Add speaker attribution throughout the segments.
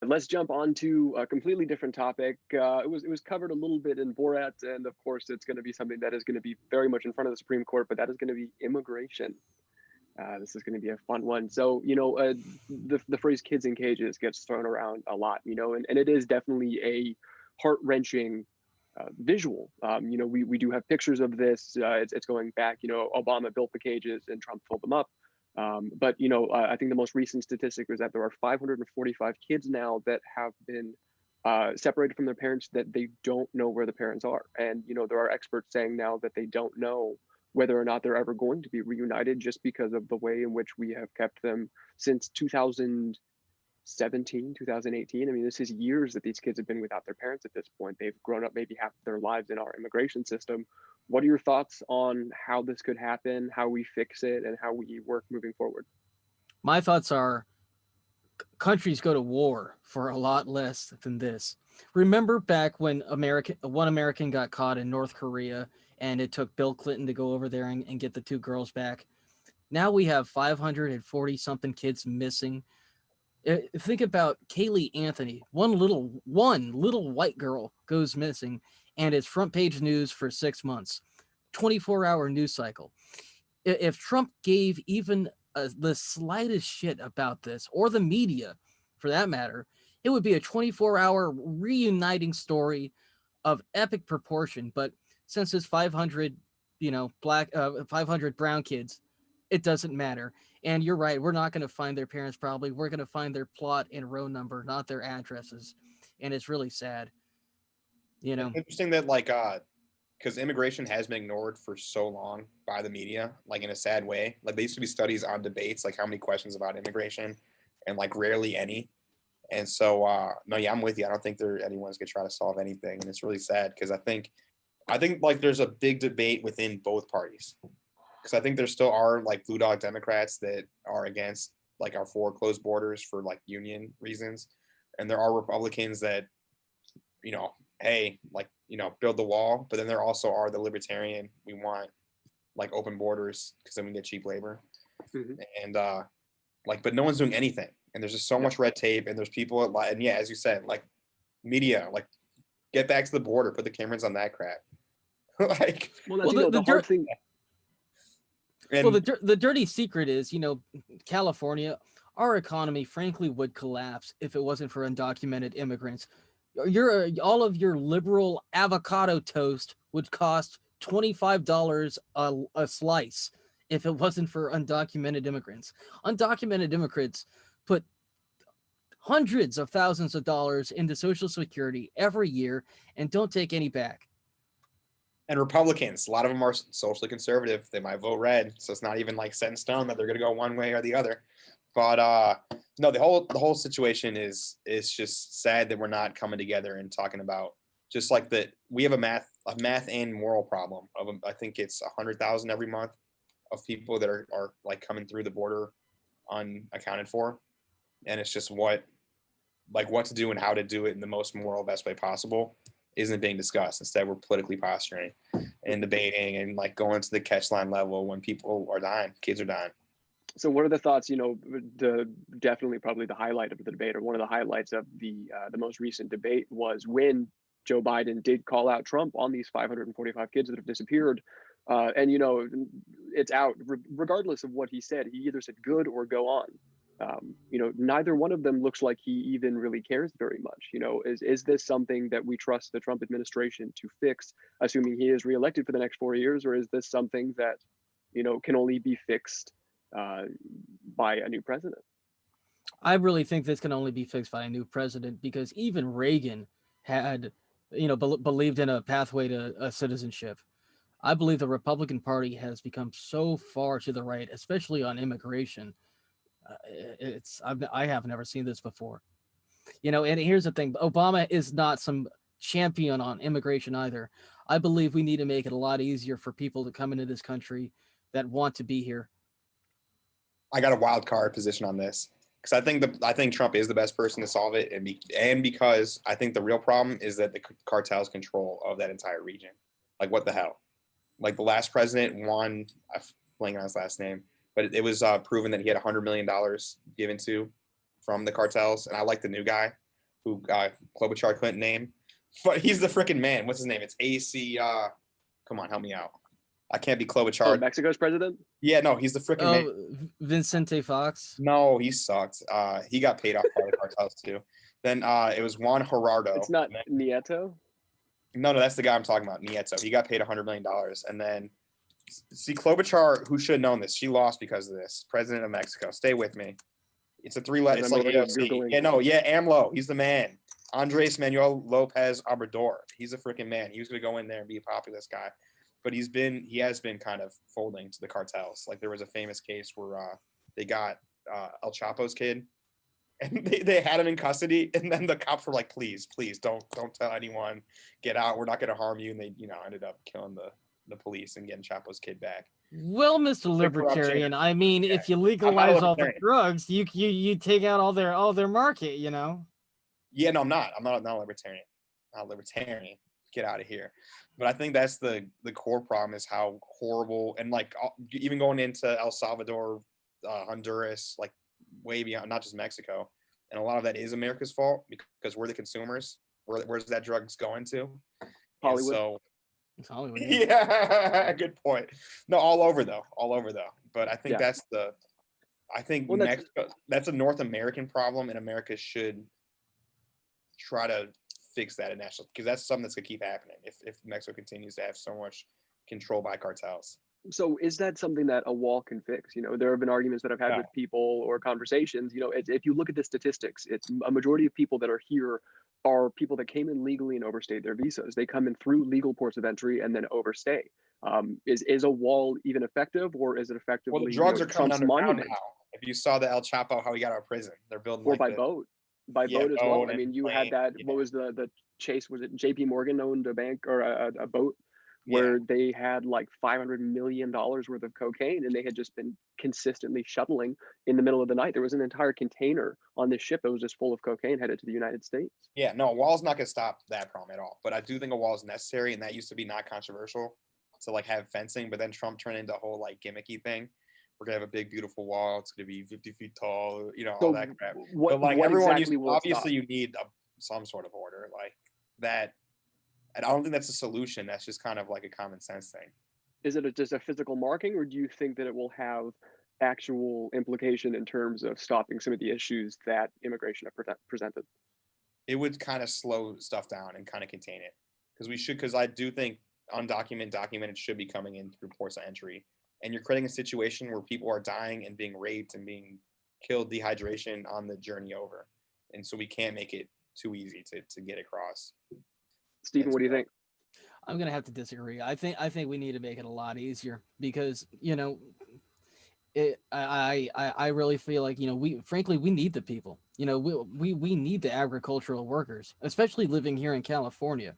Speaker 1: Let's jump on to a completely different topic. It was covered a little bit in Borat, and of course, it's going to be something that is going to be very much in front of the Supreme Court. But that is going to be immigration. This is going to be a fun one. So, the phrase "kids in cages" gets thrown around a lot, and it is definitely a heart wrenching visual. We do have pictures of this. It's going back. Obama built the cages and Trump filled them up. But I think the most recent statistic is that there are 545 kids now that have been separated from their parents that they don't know where the parents are. And there are experts saying now that they don't know whether or not they're ever going to be reunited just because of the way in which we have kept them since 2017, 2018. I mean, this is years that these kids have been without their parents at this point. They've grown up maybe half of their lives in our immigration system. What are your thoughts on how this could happen, how we fix it, and how we work moving forward?
Speaker 2: My thoughts are countries go to war for a lot less than this. Remember back when one American got caught in North Korea and it took Bill Clinton to go over there and get the two girls back? Now we have 540 something kids missing. Think about Kaylee Anthony. One little white girl goes missing, and it's front page news for 6 months. 24-hour news cycle. If Trump gave even the slightest shit about this, or the media for that matter, it would be a 24-hour reuniting story of epic proportion. But since it's 500, 500 brown kids, it doesn't matter. And you're right, we're not going to find their parents probably. We're going to find their plot and row number, not their addresses. And it's really sad.
Speaker 3: It's interesting that because immigration has been ignored for so long by the media, in a sad way. Like, there used to be studies on debates, how many questions about immigration, and rarely any. And so, no, yeah, I'm with you. I don't think anyone's gonna try to solve anything, and it's really sad because I think there's a big debate within both parties, because I think there still are blue dog Democrats that are against our foreclosed borders for union reasons, and there are Republicans that, hey, build the wall, but then there also are the libertarian. We want open borders because then we get cheap labor, and but no one's doing anything, and there's just so much red tape, and there's people and yeah, as you said, media, get back to the border, put the cameras on that crap.
Speaker 1: The hard thing.
Speaker 2: Well, the dirty secret is, California, our economy, frankly, would collapse if it wasn't for undocumented immigrants. All of your liberal avocado toast would cost $25 a slice if it wasn't for undocumented immigrants. Undocumented immigrants put hundreds of thousands of dollars into Social Security every year and don't take any back.
Speaker 3: And Republicans, a lot of them are socially conservative. They might vote red, so it's not even set in stone that they're going to go one way or the other. But no, the whole situation is just sad that we're not coming together and talking about just that we have a math and moral problem of, I think it's 100,000 every month of people that are coming through the border unaccounted for, and it's just what to do and how to do it in the most moral best way possible isn't being discussed. Instead, we're politically posturing and debating and going to the catch line level when people are dying, kids are dying.
Speaker 1: So what are the thoughts, definitely probably the highlight of the debate, or one of the highlights of the most recent debate, was when Joe Biden did call out Trump on these 545 kids that have disappeared. And, it's out, regardless of what he said, he either said good or go on. Neither one of them looks like he even really cares very much. Is this something that we trust the Trump administration to fix, assuming he is reelected for the next 4 years, or is this something that, can only be fixed by a new president?
Speaker 2: I really think this can only be fixed by a new president, because even Reagan had, believed in a pathway to citizenship. I believe the Republican Party has become so far to the right, especially on immigration. I have never seen this before. And here's the thing: Obama is not some champion on immigration either. I believe we need to make it a lot easier for people to come into this country that want to be here.
Speaker 3: I got a wild card position on this because I think Trump is the best person to solve it, and because I think the real problem is that the cartels control of that entire region. What the hell? The last president won. I'm blanking on his last name, but it was proven that he had $100 million given to from the cartels, and I like the new guy. who Klobuchar couldn't name, but he's the freaking man. What's his name? It's AC. Come on, help me out. I can't be Klobuchar.
Speaker 1: Oh, Mexico's president?
Speaker 3: Yeah, no, he's the freaking man.
Speaker 2: Vicente Fox.
Speaker 3: No, he sucked. He got paid off by the cartels too. Then it was Juan Gerardo.
Speaker 1: It's not Nieto?
Speaker 3: No, that's the guy I'm talking about, Nieto. He got paid $100 million. And then, see, Klobuchar, who should have known this, she lost because of this. President of Mexico. Stay with me. It's a three-letter. It's like AOC. AMLO. He's the man. Andres Manuel Lopez Obrador. He's a freaking man. He was going to go in there and be a populist guy. But he has been kind of folding to the cartels. Like there was a famous case where they got El Chapo's kid, and they had him in custody, and then the cops were like, please don't tell anyone, get out, we're not going to harm you. And they ended up killing the police and getting Chapo's kid back.
Speaker 2: Well, Mr. Libertarian, I mean, if you legalize all the drugs, you take out all their market, you know.
Speaker 3: Yeah, no, I'm not libertarian. Not libertarian. Get out of here. But I think that's the core problem, is how horrible, and like even going into El Salvador, Honduras, like way beyond, not just Mexico, and a lot of that is America's fault because we're the consumers. Where's that drugs going to?
Speaker 1: Hollywood.
Speaker 3: So,
Speaker 2: it's Hollywood.
Speaker 3: Yeah, good point. No, all over though. But I think Mexico, that's a North American problem, and America should try to fix that at national, because that's something that's gonna keep happening if Mexico continues to have so much control by cartels.
Speaker 1: So is that something that a wall can fix? You know, there have been arguments that I've had with people or conversations. You know, if you look at the statistics, it's a majority of people that are here are people that came in legally and overstayed their visas. They come in through legal ports of entry and then overstay. Is a wall even effective, or is it effectively?
Speaker 3: Well, the drugs are coming
Speaker 1: Trump's
Speaker 3: underground
Speaker 1: monument?
Speaker 3: now. If you saw the El Chapo, how he got out of prison, they're building
Speaker 1: Or by boat. By boat as well. I mean, you had that.
Speaker 3: Yeah.
Speaker 1: What was the chase? Was it JP Morgan owned a bank or a boat where they had like $500 million worth of cocaine, and they had just been consistently shuttling in the middle of the night. There was an entire container on this ship that was just full of cocaine headed to the United States.
Speaker 3: Yeah, no, a wall's not going to stop that problem at all. But I do think a wall is necessary, and that used to be not controversial to like have fencing. But then Trump turned into a whole like gimmicky thing. We're gonna have a big, beautiful wall. It's gonna be 50 feet tall, you know, all that crap. But like everyone, you need some sort of order like that. And I don't think that's a solution. That's just kind of like a common sense thing.
Speaker 1: Is it just a physical marking, or do you think that it will have actual implication in terms of stopping some of the issues that immigration have presented?
Speaker 3: It would kind of slow stuff down and kind of contain it, because I do think documented should be coming in through ports of entry. And you're creating a situation where people are dying and being raped and being killed, dehydration on the journey over. And so we can't make it too easy to get across.
Speaker 1: Stephen, what do you think?
Speaker 2: I'm gonna have to disagree. I think we need to make it a lot easier, because you know, I really feel like, you know, we need the people. You know, we need the agricultural workers, especially living here in California.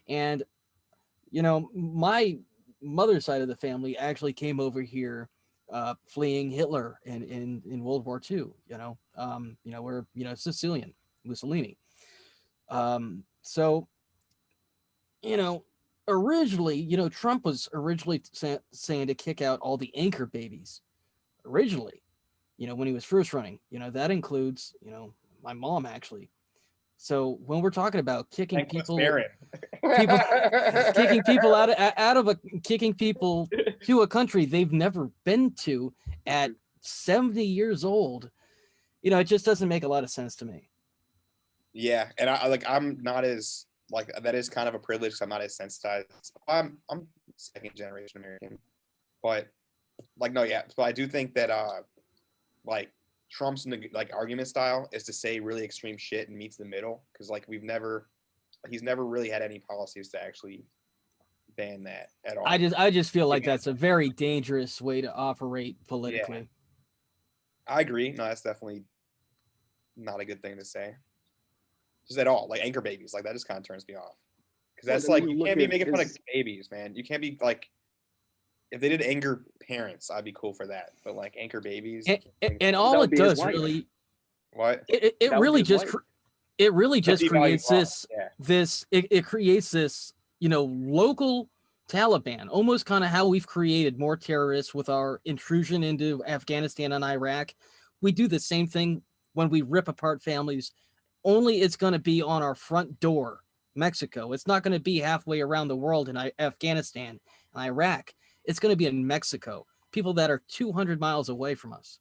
Speaker 2: And you know, my mother's side of the family actually came over here fleeing Hitler in World War II. You know, we're, you know, Sicilian, Mussolini. So, you know, originally, you know, Trump was originally saying to kick out all the anchor babies. Originally, you know, when he was first running, you know, that includes, you know, my mom actually. So when we're talking about kicking people kicking people to a country they've never been to at 70 years old, you know, it just doesn't make a lot of sense to me.
Speaker 3: Yeah, and I'm not as like, that is kind of a privilege. I'm not as sensitized. I'm second generation American, but like no, yeah. But I do think that like Trump's like argument style is to say really extreme shit and meets the middle, because like he's never really had any policies to actually ban that at all.
Speaker 2: I just feel like that's a very dangerous way to operate politically.
Speaker 3: Yeah. I agree. No, that's definitely not a good thing to say. Just at all. Like anchor babies, like that just kind of turns me off. Because that's like, you can't be making fun of babies, man. You can't be like, if they did anchor parents, I'd be cool for that. But like anchor babies,
Speaker 2: and all it does really,
Speaker 3: what
Speaker 2: it really just creates it creates this, you know, local Taliban, almost kind of how we've created more terrorists with our intrusion into Afghanistan and Iraq. We do the same thing when we rip apart families only it's going to be on our front door, Mexico. It's not going to be halfway around the world in Afghanistan and Iraq. It's going to be in Mexico, people that are 200 miles away from us.